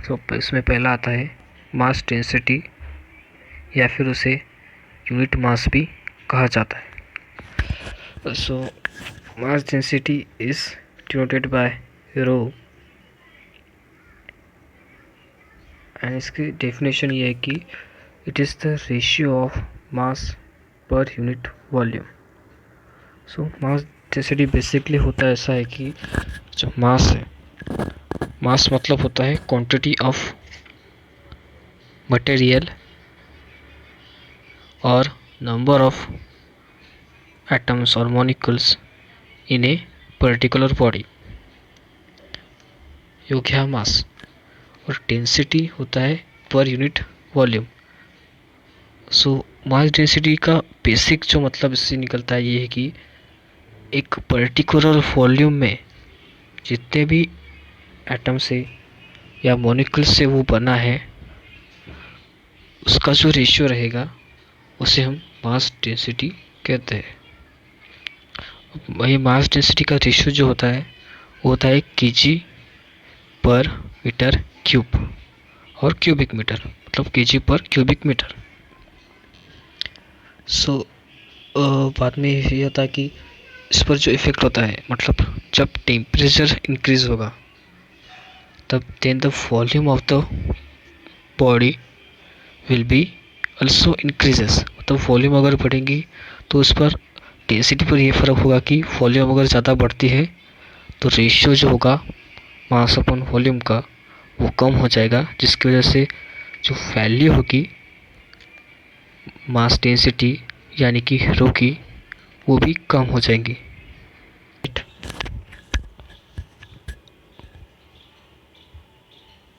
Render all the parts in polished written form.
तो इसमें पहला आता है मास डेंसिटी, या फिर उसे यूनिट मास भी कहा जाता है। So mass density is denoted by rho, and इसकी डेफिनेशन ये है कि it is the ratio of mass per unit volume. So mass density basically होता है ऐसा है कि जो मास है, मास मतलब होता है क्वांटिटी ऑफ मटेरियल और नंबर ऑफ एटम्स और molecules in a particular body, ये हो गया मास। और डेंसिटी होता है पर unit volume. So mass density का बेसिक जो मतलब इससे निकलता है ये है कि एक पर्टिकुलर वॉल्यूम में जितने भी एटम से या मॉलिक्यूल से वो बना है, उसका जो रेशियो रहेगा उसे हम मास डेंसिटी कहते हैं। ये मास डेंसिटी का रेशियो जो होता है वो होता है केजी पर मीटर क्यूब और क्यूबिक मीटर, मतलब केजी पर क्यूबिक मीटर। सो बाद में ये होता है कि इस पर जो इफेक्ट होता है, मतलब जब टेम्परेचर इंक्रीज होगा तब then the volume of the body will be also increases. मतलब वॉल्यूम अगर बढ़ेगी तो उस पर डेंसिटी पर यह फ़र्क होगा कि वॉल्यूम अगर ज़्यादा बढ़ती है तो रेशियो जो होगा मास अपॉन वॉल्यूम का वो कम हो जाएगा, जिसकी वजह से जो वैल्यू होगी मास डेंसिटी यानी कि रो की वो भी कम हो जाएंगी।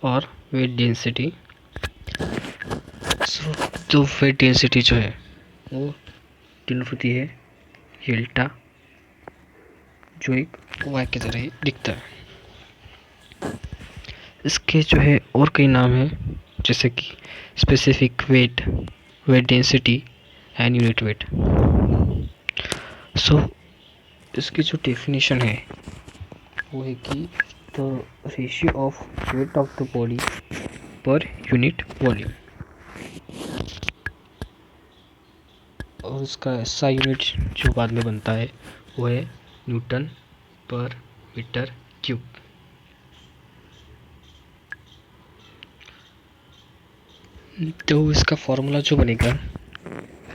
और वेट डेंसिटी, तो वेट डेंसिटी जो है वो डिनोट होती है डेल्टा, जो एक वाई की तरह ही दिखता है। इसके जो है और कई नाम हैं, जैसे कि specific weight, weight density and unit weight. So इसकी जो डेफिनेशन है वो है कि the ratio of weight of the body per unit volume, और उसका ऐसा यूनिट जो बाद में बनता है वो है न्यूटन पर मीटर क्यूब। तो इसका फॉर्मूला जो बनेगा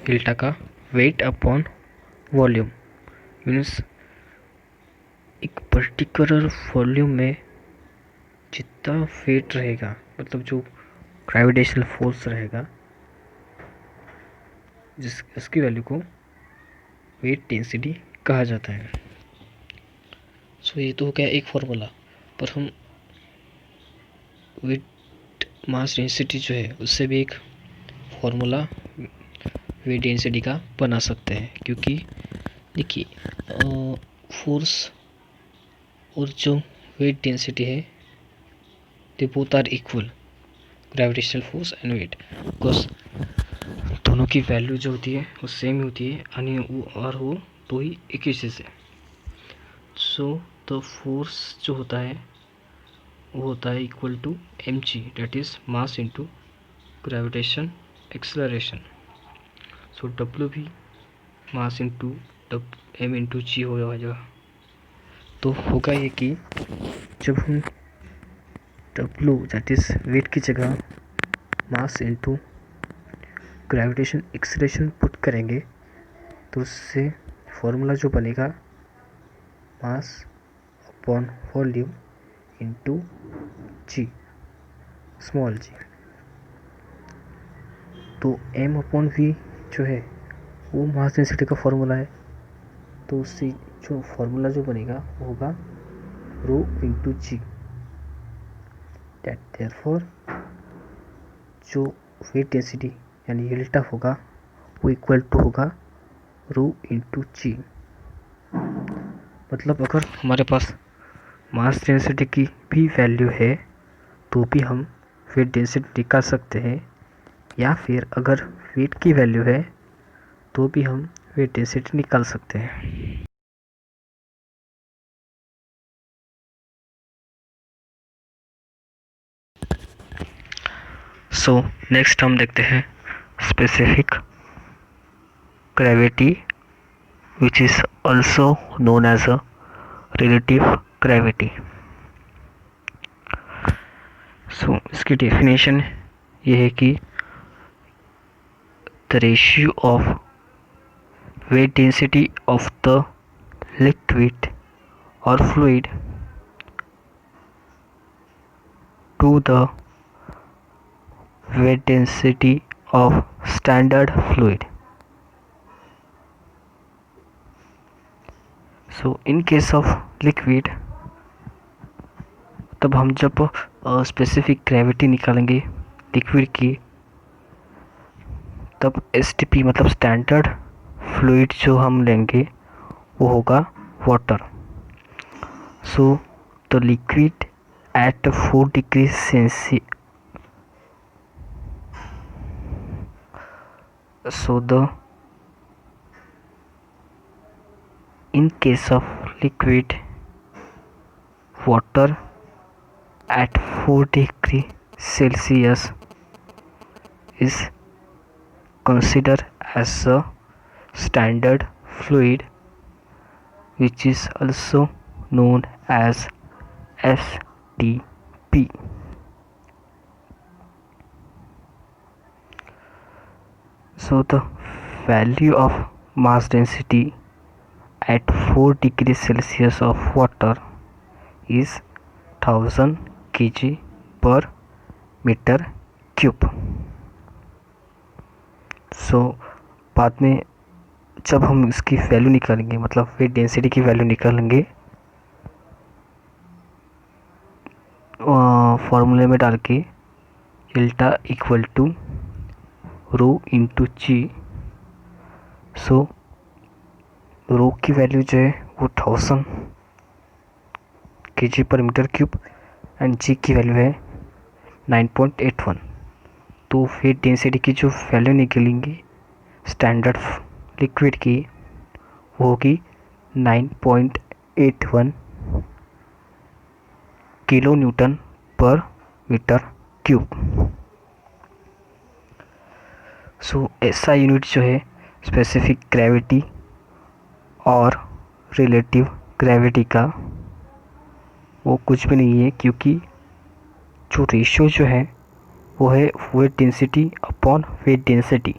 डेल्टा का वेट अपॉन वॉल्यूम, मीन्स एक पर्टिकुलर वॉल्यूम में जितना वेट रहेगा, मतलब जो ग्रेविटेशनल फोर्स रहेगा, इसकी वैल्यू को वेट डेंसिटी कहा जाता है। सो ये तो हो गया एक फॉर्मूला, पर हम वेट मास डेंसिटी जो है उससे भी एक फॉर्मूला वेट डेंसिटी का बना सकते हैं, क्योंकि देखिए फोर्स और जो वेट डेंसिटी है they both are equal, gravitational force and weight, because दोनों की वैल्यू जो होती है वो सेम होती है, यानी वो तो ही एक ही चीज़ है। सो द फोर्स जो होता है वो होता है equal to M G, that is mass into gravitation acceleration. So W भी mass into M into G हो जाएगा। तो होगा ये कि जब हम डब्ल्यू दैट इज़ वेट की जगह मास इनटू ग्रेविटेशन एक्सेलरेशन पुट करेंगे तो उससे फॉर्मूला जो बनेगा मास अपॉन वॉल्यूम इनटू जी, स्मॉल जी। तो एम अपॉन वी जो है वो मास डेंसिटी का फॉर्मूला है, तो उससे जो फॉर्मूला जो बनेगा वो होगा रो इंटू जी, देयरफॉर जो वेट डेंसिटी यानी डेल्टा होगा वो इक्वल टू होगा रो इंटू जी। मतलब अगर हमारे पास मास डेंसिटी की भी वैल्यू है तो भी हम वेट डेंसिटी निकाल सकते हैं, या फिर अगर वेट की वैल्यू है तो भी हम वेट डेंसिटी निकाल सकते हैं। सो नेक्स्ट हम देखते हैं specific gravity which is also known as a relative gravity. So इसकी डेफिनेशन ये है कि the ratio of weight density of the liquid or fluid to the weight density of standard fluid. So in case of liquid, तब हम जब specific gravity निकालेंगे liquid की, तब एसटीपी मतलब स्टैंडर्ड फ्लूइड जो हम लेंगे वो होगा water. So the liquid at 4 degree Celsius, so the in case of liquid water at 4 degree Celsius is considered as a standard fluid which is also known as SDP. So the value of mass density at 4 degrees Celsius of water is 1000 kg per meter cube. सो बाद में जब हम इसकी value निकालेंगे मतलब weight density की value निकालेंगे फॉर्मूले में डाल के delta equal to rho into g. So rho की वैल्यू जो है वो 1000 kg पर मीटर क्यूब एंड जी की वैल्यू है 9.81। तो वेट डेंसिटी की जो वैल्यू निकलेंगी स्टैंडर्ड लिक्विड की वो होगी 9.81 किलो न्यूटन पर मीटर क्यूब। सो ऐसा यूनिट जो है स्पेसिफिक ग्रेविटी और रिलेटिव ग्रेविटी का वो कुछ भी नहीं है, क्योंकि जो रेशियो जो है वो है weight density upon weight density.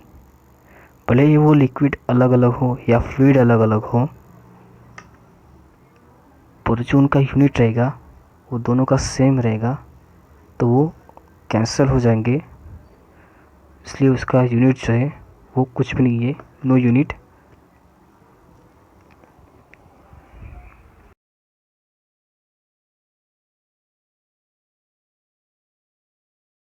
भले ही वो लिक्विड अलग अलग हो या फ्लूइड अलग अलग हो, पर जो उनका यूनिट रहेगा वो दोनों का सेम रहेगा, तो वो कैंसिल हो जाएंगे। इसलिए उसका यूनिट जो है वो कुछ भी नहीं है, नो यूनिट